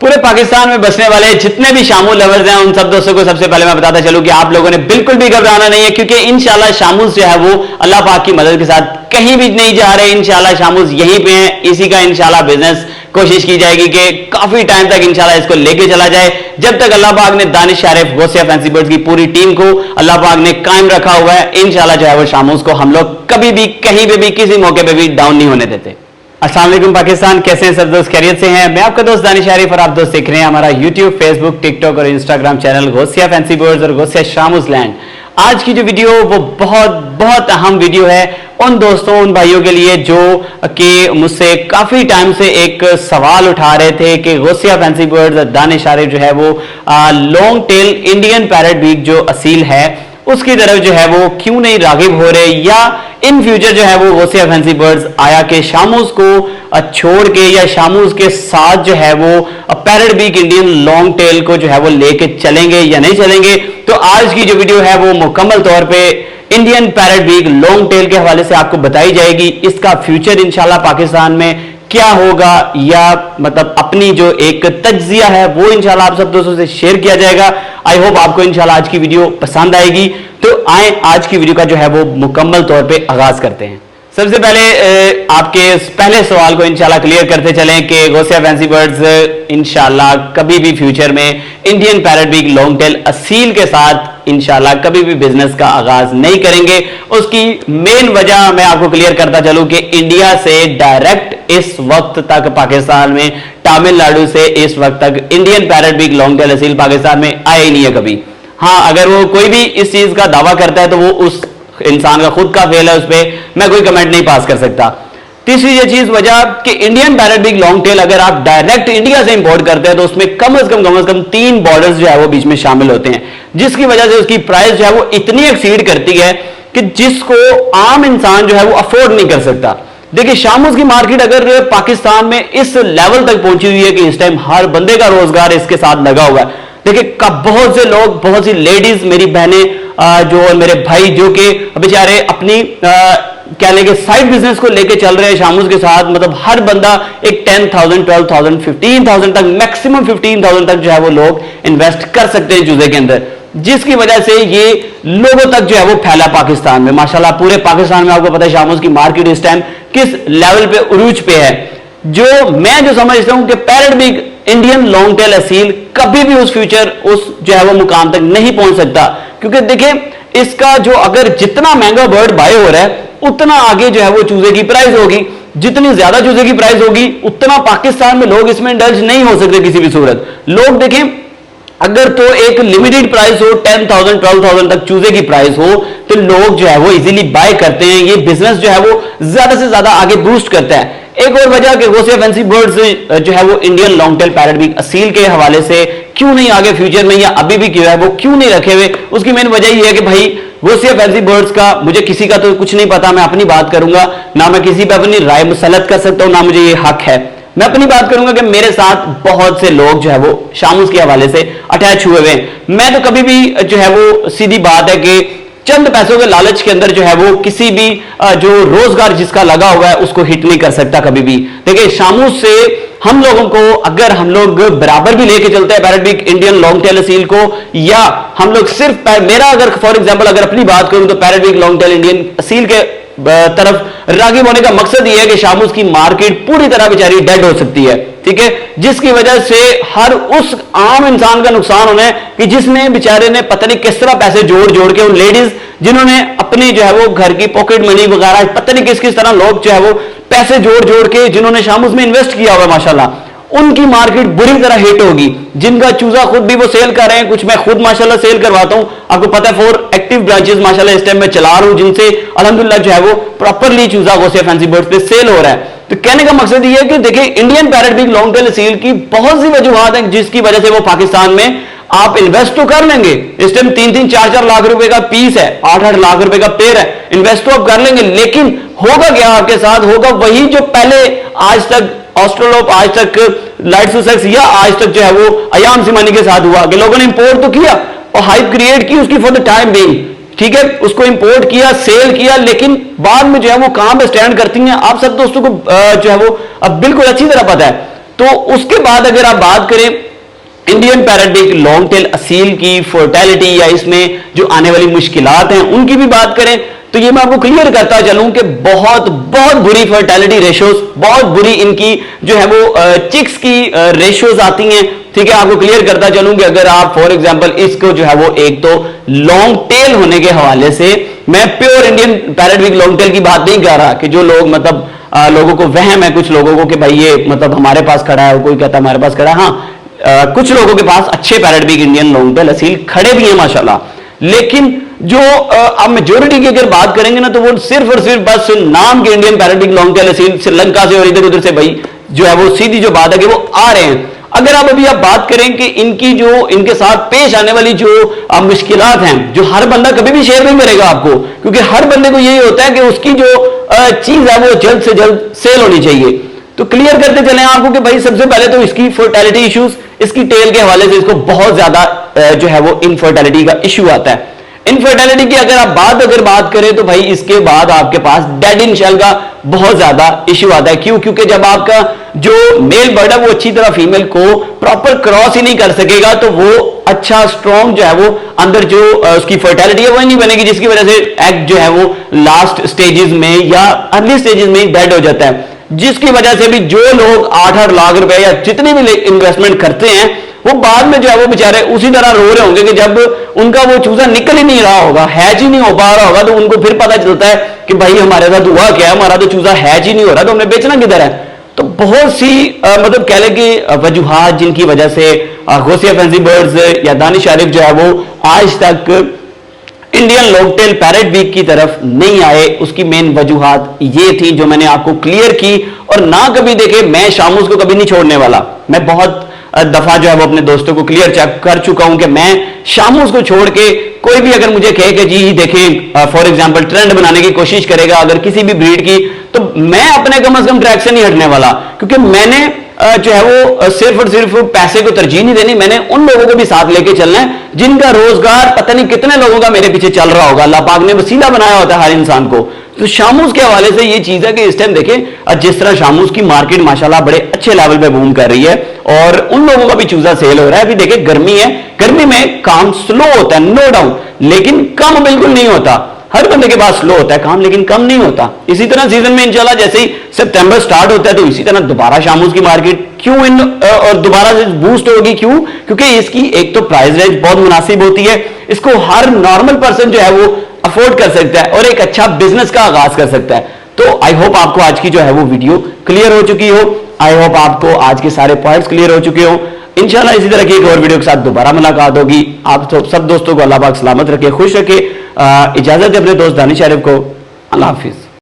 पूरे पाकिस्तान में बसने वाले जितने भी शामू लवर्स हैं उन सब दोस्तों को सबसे पहले मैं बताता चलूं कि आप लोगों ने बिल्कुल भी घबराना नहीं है, क्योंकि इंशाल्लाह शामूस जो है वो अल्लाह पाक की मदद के साथ कहीं भी नहीं जा रहे। इंशाल्लाह शामूस यहीं पे हैं। इसी का इंशाल्लाह बिजनेस कोशिश की जाएगी कि काफी टाइम तक इंशाल्लाह इसको लेके चला जाए, जब तक अल्लाह पाक ने दानिश शारिफ गौसिया फैंसी बर्ड्स की पूरी टीम को अल्लाह पाक ने कायम रखा हुआ है। इंशाल्लाह जो है वो शामूस को हम लोग कभी भी कहीं पे भी किसी मौके पे भी डाउन नहीं होने देते। अस्सलाम वालेकुम पाकिस्तान, कैसे हैं सब दोस्त? खैरियत से हैं? मैं आपका दोस्त दानिश शारिफ और आप दोस्त देख रहे हैं हमारा यूट्यूब, फेसबुक, टिकटॉक और Instagram channel Gausia fancy birds और गौसिया शामूस लैंड। आज की जो वीडियो वो बहुत अहम वीडियो है उन दोस्तों, उन भाइयों के लिए जो कि मुझसे काफी टाइम से एक सवाल उठा रहे थे कि गौसिया फैंसी बर्ड्स दानिश शारिफ जो है वो long tail Indian parrot beak जो असील है उसकी तरफ जो है वो क्यों नहीं रागिब हो रहे, या इन फ्यूचर जो है वो गौसिया फैंसी बर्ड्स आया के शामूस को छोड़ के या शामूस के साथ जो है वो parrot beak Indian long tail को जो है वो लेके चलेंगे या नहीं चलेंगे। तो आज की जो वीडियो है वो मुकम्मल तौर पे Indian parrot beak long tail के हवाले से आपको बताई जाएगी। इसका फ्यूचर इंशाल्लाह पाकिस्तान में क्या होगा, या मतलब अपनी जो एक तज्जिया है वो इंशाल्लाह आप सब दोस्तों से शेयर किया जाएगा। आई होप आपको इंशाल्लाह आज की वीडियो पसंद आएगी। तो आए आज की वीडियो का जो है वो मुकम्मल तौर पे आगाज करते हैं। सबसे पहले आपके पहले सवाल को इंशाल्लाह क्लियर करते चलें कि गौसिया फैंसी बर्ड्स इंशाल्लाह कभी भी फ्यूचर में Indian parrot beak long tail असील के साथ इंशाल्लाह कभी भी बिजनेस का आगाज नहीं करेंगे। उसकी मेन वजह मैं आपको क्लियर करता चलूं कि इंडिया से डायरेक्ट इस वक्त तक पाकिस्तान में, तमिलनाडु से इस वक्त तक Indian parrot beak long tail असील पाकिस्तान में आया ही नहीं है कभी। हाँ, अगर वो कोई भी इस चीज का दावा करता है तो वो उस इंसान का खुद का फेल है, उस पर मैं कोई कमेंट नहीं पास कर सकता। तीसरी ये चीज वजह कि Indian parrot beak long tail अगर आप डायरेक्ट इंडिया से इंपोर्ट करते हैं तो उसमें कम से कम 3 बॉर्डर्स जो है वो बीच में शामिल होते हैं, जिसकी वजह से उसकी प्राइस जो है वो इतनी एक्सीड करती है कि जिसको आम इंसान जो है वो अफोर्ड नहीं कर सकता। देखिए, शामूस की मार्केट अगर पाकिस्तान में इस लेवल तक पहुंची हुई है कि इस टाइम हर बंदे का रोजगार इसके साथ लगा हुआ है। देखिए, बहुत से लोग, बहुत सी लेडीज, मेरी बहनें जो मेरे भाई जो कि बेचारे अपनी क्या लेके साइड बिजनेस को लेके चल रहे हैं शामूस के साथ, मतलब हर बंदा एक 10,000, 12,000, 15,000 तक, मैक्सिमम 15,000 तक जो है वो लोग इन्वेस्ट कर सकते हैं चूजे के अंदर, जिसकी वजह से ये लोगों तक जो है वो फैला पाकिस्तान में। माशाल्लाह पूरे पाकिस्तान में आपको पता है शामूस की मार्केट इस टाइम किस लेवल पे उरूज पे है। जो मैं जो समझता हूं कि parrot beak Indian long tail असील कभी भी उस फ्यूचर उस जो है वो मुकाम तक नहीं पहुंच सकता, क्योंकि देखिए इसका जो अगर जितना महंगा बर्ड बाय हो रहा है उतना आगे जो है वो चूजे की प्राइस होगी। जितनी ज्यादा चूजे की प्राइस होगी उतना पाकिस्तान में लोग इसमें इंडल्ज नहीं हो सकते किसी भी सूरत। लोग देखें, अगर तो एक लिमिटेड प्राइस हो, 10,000, 12,000 तक चूजे की प्राइस हो, तो लोग जो है वो इजीली बाय करते हैं। ये बिजनेस जो है वो ज्यादा से ज्यादा आगे बूस्ट करता है। एक और वजह कि गौसिया फैंसी बर्ड्स जो है वो Indian long tail parrot beak असील के हवाले से क्यों नहीं आगे फ्यूचर में या अभी भी क्यों है वो क्यों नहीं रखे हुए, उसकी मेन वजह यह है कि भाई गौसिया फैंसी बर्ड्स का मुझे किसी का तो कुछ नहीं पता, मैं अपनी बात करूंगा, ना मैं किसी पर अपनी राय मुसलत कर सकता हूं, ना मुझे ये हक है। मैं अपनी बात करूंगा कि मेरे साथ बहुत से लोग जो है वो शामूस के हवाले से अटैच हुए हुए हैं। मैं तो कभी भी जो है वो सीधी बात है कि चंद पैसों के लालच के अंदर जो है वो किसी भी जो रोजगार जिसका लगा हुआ है उसको हिट नहीं कर सकता कभी भी। देखिए, शामूस से हम लोगों को अगर हम लोग बराबर भी लेके चलते हैं parrot beak Indian long tail असील को, या हम लोग सिर्फ मेरा अगर फॉर एग्जांपल अगर अपनी बात करूं तो parrot beak long tail Indian असील के तरफ रागिब होने का मकसद यह है कि शामूस की मार्केट पूरी तरह बेचारी डेड हो सकती है, ठीक है, जिसकी वजह से हर उस आम इंसान का नुकसान होना है कि जिसने बेचारे ने पता नहीं किस तरह पैसे जोड़ जोड़ के, उन लेडीज जिन्होंने अपनी जो है वो घर की पॉकेट मनी वगैरह पता नहीं किस किस तरह लोग जो है वो पैसे जोड़ जोड़ के जिन्होंने शामूस में इन्वेस्ट किया हुआ माशाल्लाह, उनकी मार्केट बुरी तरह हिट होगी। जिनका चूजा खुद भी वो सेल कर रहे हैं, कुछ मैं खुद माशाल्लाह सेल करवाता हूं, आपको पता है 4 एक्टिव ब्रांचेस माशाल्लाह इस टाइम में चला रहा हूं, जिनसे अल्हम्दुलिल्लाह जो है वो प्रॉपरली चूजा गौसिया फैंसी बर्ड्स पे सेल हो रहा है। तो कहने का मकसद ये है कि देखिए, Indian parrot beak long tail असील की बहुत सी वजूहात हैं जिसकी वजह से वो पाकिस्तान में आप इन्वेस्ट तो कर लेंगे। इस टाइम 3-3, 4-4 लाख रुपए का पीस है, 8-8 लाख रुपए का पेड़ है, इन्वेस्ट तो आप कर लेंगे, लेकिन होगा क्या आपके साथ? होगा वही जो पहले आज तक ऑस्ट्रेलोप, आज तक लाइट सुसेक्स या आज तक जो है वो अयाम सिमानी के साथ हुआ कि लोगों ने इंपोर्ट तो किया और हाइप क्रिएट की उसकी फॉर द टाइम बीइंग, ठीक है, उसको इंपोर्ट किया, सेल किया, लेकिन बाद में जो है वो कहां पे स्टैंड करती हैं आप सब दोस्तों को जो है वो अब बिल्कुल अच्छी तरह पता है। तो उसके बाद अगर आप बात करें Indian parrot big long tail असील की फोर्टेलिटी या इसमें जो आने वाली मुश्किलात हैं उनकी भी बात करें, तो ये मैं आपको क्लियर करता चलूं कि बहुत बहुत बुरी फर्टिलिटी रेशोज, बहुत बुरी इनकी जो है वो चिक्स की रेशोज आती हैं। ठीक है, आपको क्लियर करता चलूं कि अगर आप फॉर एग्जांपल इसको जो है वो एक तो लॉन्ग टेल होने के हवाले से, मैं pure Indian parrot big long tail की बात नहीं कर रहा कि जो लोग मतलब लोगों को वहम है कुछ लोगों को कि भाई ये मतलब हमारे पास खड़ा है, कोई कहता है हमारे पास खड़ा है। हाँ, कुछ लोगों के पास अच्छे parrot big Indian long tail Aseel खड़े भी हैं माशाल्लाह, लेकिन जो अब मेजोरिटी की अगर बात करेंगे ना तो वो सिर्फ और सिर्फ बस नाम के Indian parrot big long tail Aseel Sri Lanka से और इधर उधर से भाई जो है वो सीधी जो बात है कि वो आ रहे हैं। अगर आप अभी आप बात करें कि इनकी जो इनके साथ पेश आने वाली जो मुश्किलात हैं, जो हर बंदा कभी भी शेयर नहीं करेगा आपको, क्योंकि हर बंदे को यही होता है कि उसकी जो चीज है वो जल्द से जल्द सेल होनी चाहिए। तो क्लियर करते चले आपको कि भाई सबसे पहले तो इसकी फर्टिलिटी इश्यूज, इसकी टेल के हवाले से इसको बहुत ज्यादा जो है वो इनफर्टिलिटी का इश्यू आता है। इनफर्टिलिटी की अगर आप बात करें तो भाई इसके बाद आपके पास डेड इन शेल का बहुत ज्यादा इश्यू आता है। क्यों? क्योंकि जब आपका जो मेल बर्ड है वो अच्छी तरह फीमेल को प्रॉपर क्रॉस ही नहीं कर सकेगा तो वो अच्छा स्ट्रॉन्ग जो है वो अंदर जो उसकी फर्टिलिटी है वो नहीं बनेगी, जिसकी वजह से एग जो है वो लास्ट स्टेजेस में या अर्ली स्टेजेस में डेड हो जाता है, जिसकी वजह से भी जो लोग 8-8 लाख रुपए या जितनी भी इन्वेस्टमेंट करते हैं वो बाद में जो है वो बेचारे उसी तरह रो रहे होंगे कि जब उनका वो चूजा निकल ही नहीं रहा होगा, हैच ही नहीं हो पा रहा होगा, तो उनको फिर पता चलता है कि भाई हमारे साथ हुआ क्या है, हमारा तो चूजा हैच ही नहीं हो रहा, तो हमने बेचना किधर है। तो बहुत सी मतलब कह लें कि वजूहात जिनकी वजह से गौसिया फैंसी बर्ड्स या दानिश आरिफ जो है वो आज तक Indian long tail parrot big की तरफ नहीं आए, उसकी मेन वजूहात ये थी जो मैंने आपको क्लियर की। और ना कभी देखे, मैं शामूस को कभी नहीं छोड़ने वाला, मैं बहुत दफा जो है वो अपने दोस्तों को क्लियर चेक कर चुका हूं कि मैं शामूस को छोड़ के कोई भी अगर मुझे कहे कि जी देखें फॉर एग्जांपल ट्रेंड बनाने की कोशिश करेगा अगर किसी भी ब्रीड की, तो मैं अपने कम से कम ट्रैक से नहीं हटने वाला, क्योंकि मैंने जो है वो सिर्फ और सिर्फ पैसे को तरजीह नहीं देनी, मैंने उन लोगों को भी साथ लेके चलना है जिनका रोजगार पता नहीं कितने लोगों का मेरे पीछे चल रहा होगा। अल्लाह पाक ने वसीला बनाया होता है हर इंसान को। तो शामूस के हवाले से ये चीज है कि इस टाइम देखें जिस तरह शामूस की मार्केट माशाल्लाह बड़े अच्छे लेवल पे बूम कर रही है और उन लोगों का भी चूजा सेल हो रहा है। अभी देखें गर्मी है, गर्मी में काम स्लो होता है नो डाउट, लेकिन कम बिल्कुल नहीं होता। हर बंदे के पास स्लो होता है काम, लेकिन कम नहीं होता। इसी तरह सीजन में इंशाल्लाह जैसे ही सितंबर स्टार्ट होता है तो इसी तरह दोबारा शामूस की मार्केट क्यों इन और दोबारा से बूस्ट होगी। क्यों? क्योंकि इसकी एक तो प्राइस रेंज बहुत मुनासिब होती है, इसको हर नॉर्मल पर्सन जो है वो अफोर्ड कर सकता है और एक अच्छा बिजनेस का आगाज कर सकता है। तो आई होप आपको आज की जो है वो वीडियो क्लियर हो चुकी हो, आई होप आपको आज के सारे पॉइंट्स क्लियर हो चुके हो। इंशाल्लाह इसी तरह की एक और वीडियो के साथ दोबारा मुलाकात होगी। आप तो सब दोस्तों को अल्लाह पाक सलामत रखे, खुश रखे। इजाजत है अपने दोस्त दानिश आरिफ को। अल्लाह हाफिज।